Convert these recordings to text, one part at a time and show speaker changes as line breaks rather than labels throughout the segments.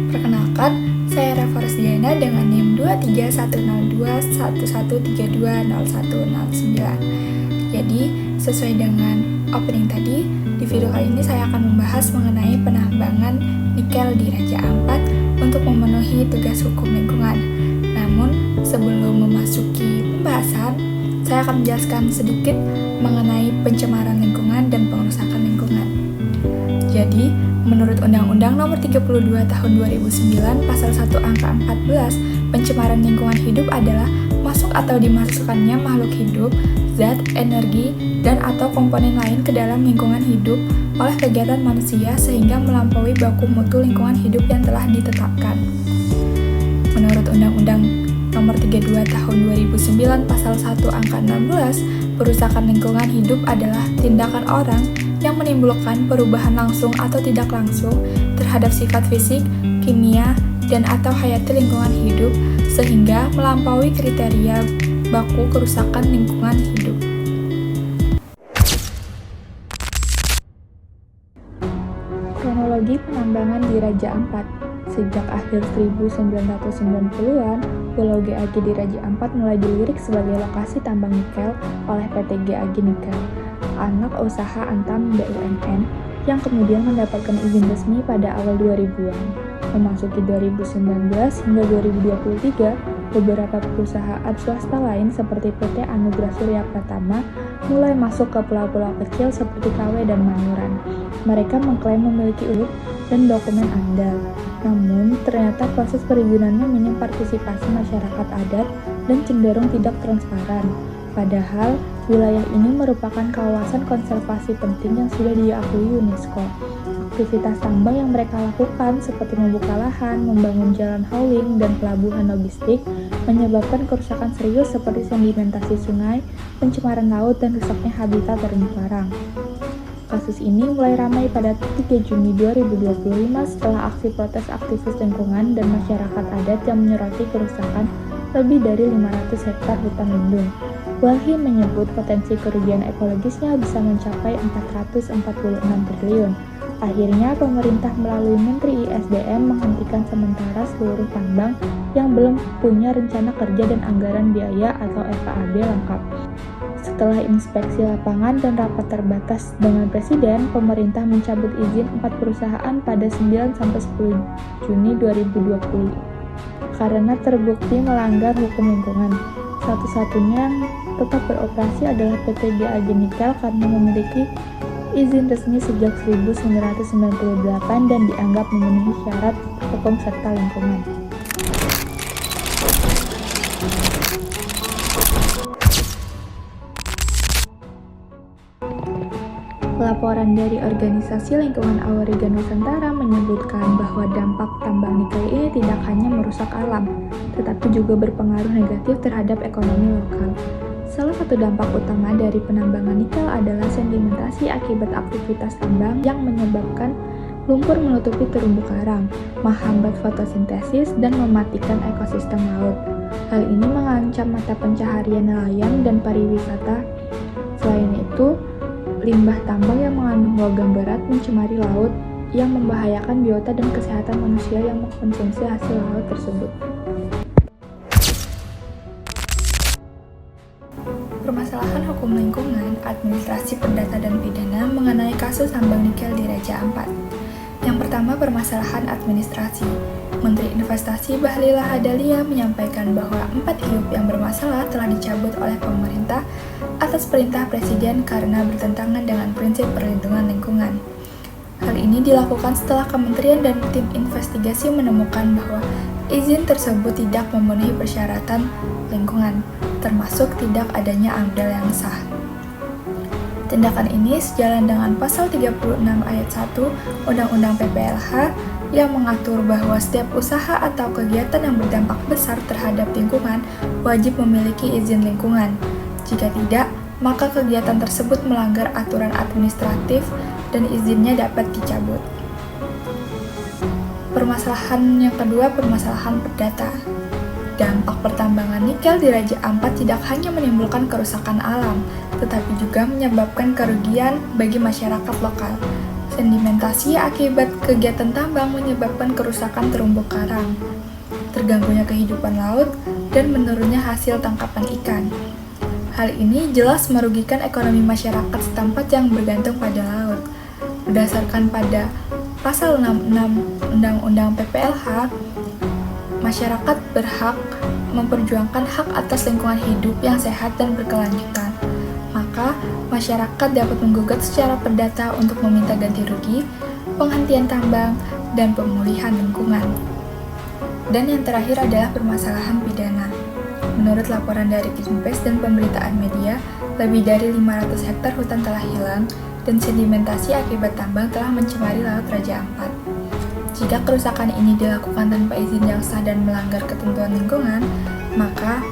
Perkenalkan, saya Reva Rosdiana dengan NIM 2310211320109. Jadi, sesuai dengan opening tadi, di video kali ini saya akan membahas mengenai penambangan nikel di Raja Ampat untuk memenuhi tugas hukum lingkungan. Namun, sebelum memasuki pembahasan, saya akan menjelaskan sedikit mengenai pencemaran lingkungan dan pengerusakan lingkungan. Jadi, menurut Undang-Undang Nomor 32 Tahun 2009 Pasal 1 Angka 14, pencemaran lingkungan hidup adalah masuk atau dimasukkannya makhluk hidup, zat, energi, dan atau komponen lain ke dalam lingkungan hidup oleh kegiatan manusia sehingga melampaui baku mutu lingkungan hidup yang telah ditetapkan. Menurut Undang-Undang Nomor 32 Tahun 2009 Pasal 1 Angka 16, perusakan lingkungan hidup adalah tindakan orang yang menimbulkan perubahan langsung atau tidak langsung terhadap sifat fisik, kimia, dan atau hayati lingkungan hidup sehingga melampaui kriteria baku kerusakan lingkungan hidup. Kronologi penambangan di Raja Ampat. Sejak akhir 1990-an, Pulau GAG di Raja Ampat mulai dilirik sebagai lokasi tambang nikel oleh PT GAG Nikel, anak usaha Antam BUMN, yang kemudian mendapatkan izin resmi pada awal 2000-an. Memasuki 2019 hingga 2023, beberapa perusahaan swasta lain seperti PT Anugrah Surya Pratama mulai masuk ke pulau-pulau kecil seperti Kawe dan Manuran. Mereka mengklaim memiliki unit dan dokumen andal. Namun, ternyata proses perizinannya minim partisipasi masyarakat adat dan cenderung tidak transparan. Padahal, wilayah ini merupakan kawasan konservasi penting yang sudah diakui UNESCO. Aktivitas tambang yang mereka lakukan seperti membuka lahan, membangun jalan hauling, dan pelabuhan logistik menyebabkan kerusakan serius seperti sedimentasi sungai, pencemaran laut, dan rusaknya habitat terumbu karang. Kasus ini mulai ramai pada 3 Juni 2025 setelah aksi protes aktivis lingkungan dan masyarakat adat yang menyoroti kerusakan lebih dari 500 hektar hutan lindung. Walhi menyebut potensi kerugian ekologisnya bisa mencapai 446 triliun. Akhirnya, pemerintah melalui Menteri ISDM menghentikan sementara seluruh tambang yang belum punya rencana kerja dan anggaran biaya atau RKAB lengkap. Setelah inspeksi lapangan dan rapat terbatas dengan Presiden, pemerintah mencabut izin 4 perusahaan pada 9-10 Juni 2020 karena terbukti melanggar hukum lingkungan. Satu-satunya yang tetap beroperasi adalah PT GAG Nikel karena memiliki izin resmi sejak 1998 dan dianggap memenuhi syarat hukum serta lingkungan. Laporan dari Organisasi Lingkungan Awariga Nusantara menyebutkan bahwa dampak tambang nikel ini tidak hanya merusak alam, tetapi juga berpengaruh negatif terhadap ekonomi lokal. Salah satu dampak utama dari penambangan nikel adalah sedimentasi akibat aktivitas tambang yang menyebabkan lumpur menutupi terumbu karang, menghambat fotosintesis, dan mematikan ekosistem laut. Hal ini mengancam mata pencaharian nelayan dan pariwisata. Selain itu, limbah tambang yang mengandung logam berat mencemari laut yang membahayakan biota dan kesehatan manusia yang mengkonsumsi hasil laut tersebut. Permasalahan hukum lingkungan, administrasi perdata dan pidana mengenai kasus tambang nikel di Raja Ampat. Yang pertama, permasalahan administrasi. Menteri Investasi Bahlil Lahadalia menyampaikan bahwa 4 IUP yang bermasalah telah dicabut oleh pemerintah atas perintah Presiden karena bertentangan dengan prinsip perlindungan lingkungan. Hal ini dilakukan setelah kementerian dan tim investigasi menemukan bahwa izin tersebut tidak memenuhi persyaratan lingkungan, termasuk tidak adanya AMDAL yang sah. Tindakan ini sejalan dengan Pasal 36 Ayat 1 Undang-Undang PPLH yang mengatur bahwa setiap usaha atau kegiatan yang berdampak besar terhadap lingkungan wajib memiliki izin lingkungan. Jika tidak, maka kegiatan tersebut melanggar aturan administratif dan izinnya dapat dicabut. Permasalahan yang kedua, permasalahan perdata. Dampak pertambangan nikel di Raja Ampat tidak hanya menimbulkan kerusakan alam, tetapi juga menyebabkan kerugian bagi masyarakat lokal. Sedimentasi akibat kegiatan tambang menyebabkan kerusakan terumbu karang, terganggunya kehidupan laut, dan menurunnya hasil tangkapan ikan. Hal ini jelas merugikan ekonomi masyarakat setempat yang bergantung pada laut. Berdasarkan pada Pasal 66 Undang-Undang PPLH, masyarakat berhak memperjuangkan hak atas lingkungan hidup yang sehat dan berkelanjutan. Maka, masyarakat dapat menggugat secara perdata untuk meminta ganti rugi, penghentian tambang, dan pemulihan lingkungan. Dan yang terakhir adalah permasalahan pidana. Menurut laporan dari Greenpeace dan pemberitaan media, lebih dari 500 hektar hutan telah hilang dan sedimentasi akibat tambang telah mencemari Laut Raja Ampat. Jika kerusakan ini dilakukan tanpa izin yang sah dan melanggar ketentuan lingkungan, maka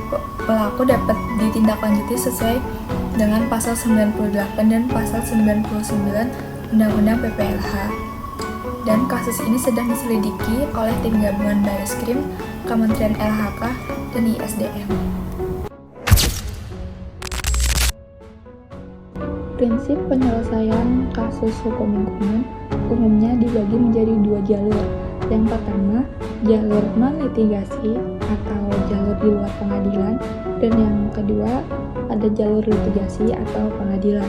pelaku dapat ditindaklanjuti sesuai dengan Pasal 98 dan Pasal 99 Undang-Undang PPLH. Dan kasus ini sedang diselidiki oleh tim gabungan Bareskrim, Kementerian LHK, dan ISDM. Prinsip penyelesaian kasus hukum lingkungan umumnya dibagi menjadi dua jalur. Yang pertama, jalur non-litigasi atau jalur di luar pengadilan, dan yang kedua, ada jalur litigasi atau pengadilan.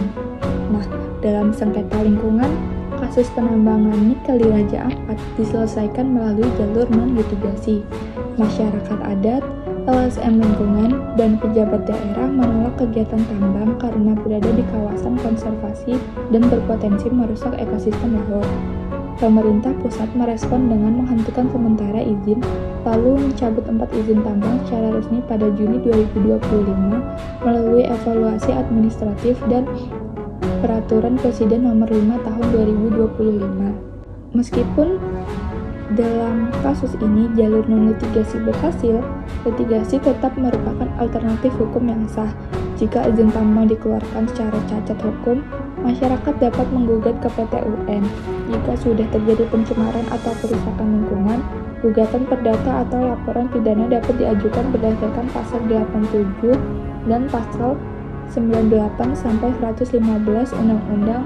Nah, dalam sengketa lingkungan, kasus penambangan nikel di Raja Ampat diselesaikan melalui jalur non-litigasi. Masyarakat adat, LSM lingkungan, dan pejabat daerah menolak kegiatan tambang karena berada di kawasan konservasi dan berpotensi merusak ekosistem laut. Pemerintah pusat merespon dengan menghentikan sementara izin, lalu mencabut 4 izin tambang secara resmi pada Juni 2025 melalui evaluasi administratif dan Peraturan Presiden Nomor 5 Tahun 2025. Meskipun dalam kasus ini jalur non-litigasi berhasil, litigasi tetap merupakan alternatif hukum yang sah. Jika izin tambang dikeluarkan secara cacat hukum, masyarakat dapat menggugat ke PT UN. Jika sudah terjadi pencemaran atau kerusakan lingkungan, gugatan perdata atau laporan pidana dapat diajukan berdasarkan Pasal 87 dan Pasal 98 sampai 115 Undang-Undang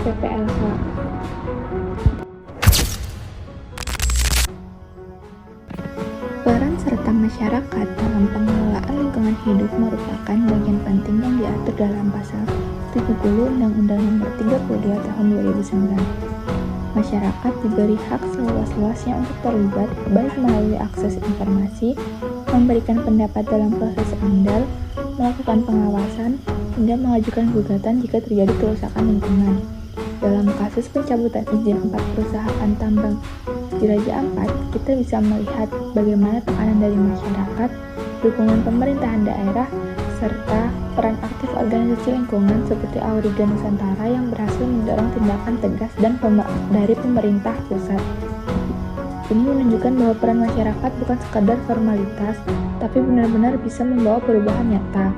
PPLH. Peran serta masyarakat dalam pengelolaan lingkungan hidup merupakan bagian penting yang diatur dalam Pasal 70 Undang-Undang Nomor 32 Tahun 2009. Masyarakat diberi hak seluas-luasnya untuk terlibat, baik melalui akses informasi, memberikan pendapat dalam proses AMDAL, melakukan pengawasan, hingga mengajukan gugatan jika terjadi kerusakan lingkungan. Dalam kasus pencabutan izin 4 perusahaan tambang di Raja Ampat, kita bisa melihat bagaimana tekanan dari masyarakat, dukungan pemerintahan daerah, serta peran aktif organisasi lingkungan seperti Auriga Nusantara yang berhasil mendorong tindakan tegas dan dari pemerintah pusat. Ini menunjukkan bahwa peran masyarakat bukan sekadar formalitas, tapi benar-benar bisa membawa perubahan nyata.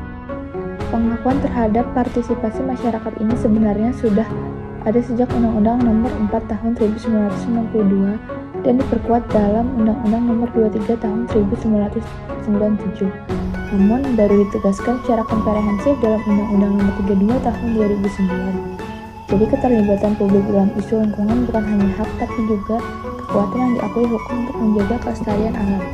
Pengakuan terhadap partisipasi masyarakat ini sebenarnya sudah ada sejak Undang-Undang Nomor 4 Tahun 1992 dan diperkuat dalam Undang-Undang Nomor 23 Tahun 1997. Namun baru ditegaskan secara komprehensif dalam Undang-Undang Nomor 32 Tahun 2009. Jadi keterlibatan publik dalam isu lingkungan bukan hanya hak tapi juga kekuatan yang diakui hukum untuk menjaga kelestarian alam.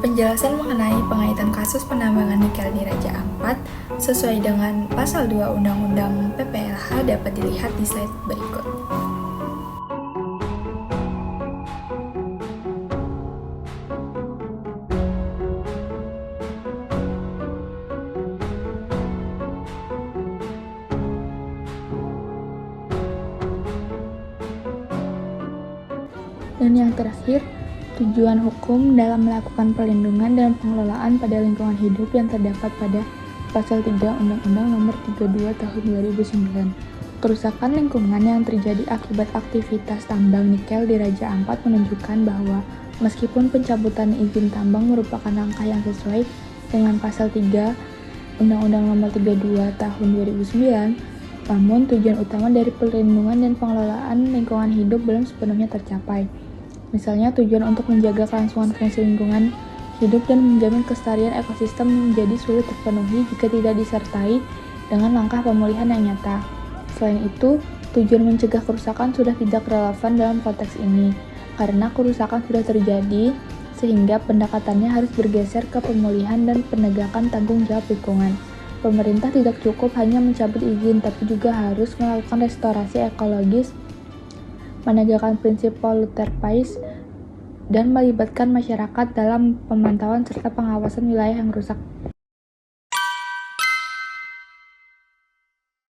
Penjelasan mengenai pengaitan kasus penambangan nikel di Raja Ampat sesuai dengan Pasal 2 Undang-Undang PPLH dapat dilihat di slide berikut. Dan yang terakhir, tujuan hukum dalam melakukan perlindungan dan pengelolaan pada lingkungan hidup yang terdapat pada Pasal 3 Undang-Undang Nomor 32 Tahun 2009. Kerusakan lingkungan yang terjadi akibat aktivitas tambang nikel di Raja Ampat menunjukkan bahwa meskipun pencabutan izin tambang merupakan langkah yang sesuai dengan Pasal 3 Undang-Undang Nomor 32 Tahun 2009, namun tujuan utama dari perlindungan dan pengelolaan lingkungan hidup belum sepenuhnya tercapai. Misalnya tujuan untuk menjaga kelangsungan fungsi lingkungan hidup dan menjamin kelestarian ekosistem menjadi sulit terpenuhi jika tidak disertai dengan langkah pemulihan yang nyata. Selain itu, tujuan mencegah kerusakan sudah tidak relevan dalam konteks ini, karena kerusakan sudah terjadi, sehingga pendekatannya harus bergeser ke pemulihan dan penegakan tanggung jawab lingkungan. Pemerintah tidak cukup hanya mencabut izin, tapi juga harus melakukan restorasi ekologis, menegakkan prinsip polluter pays, dan melibatkan masyarakat dalam pemantauan serta pengawasan wilayah yang rusak.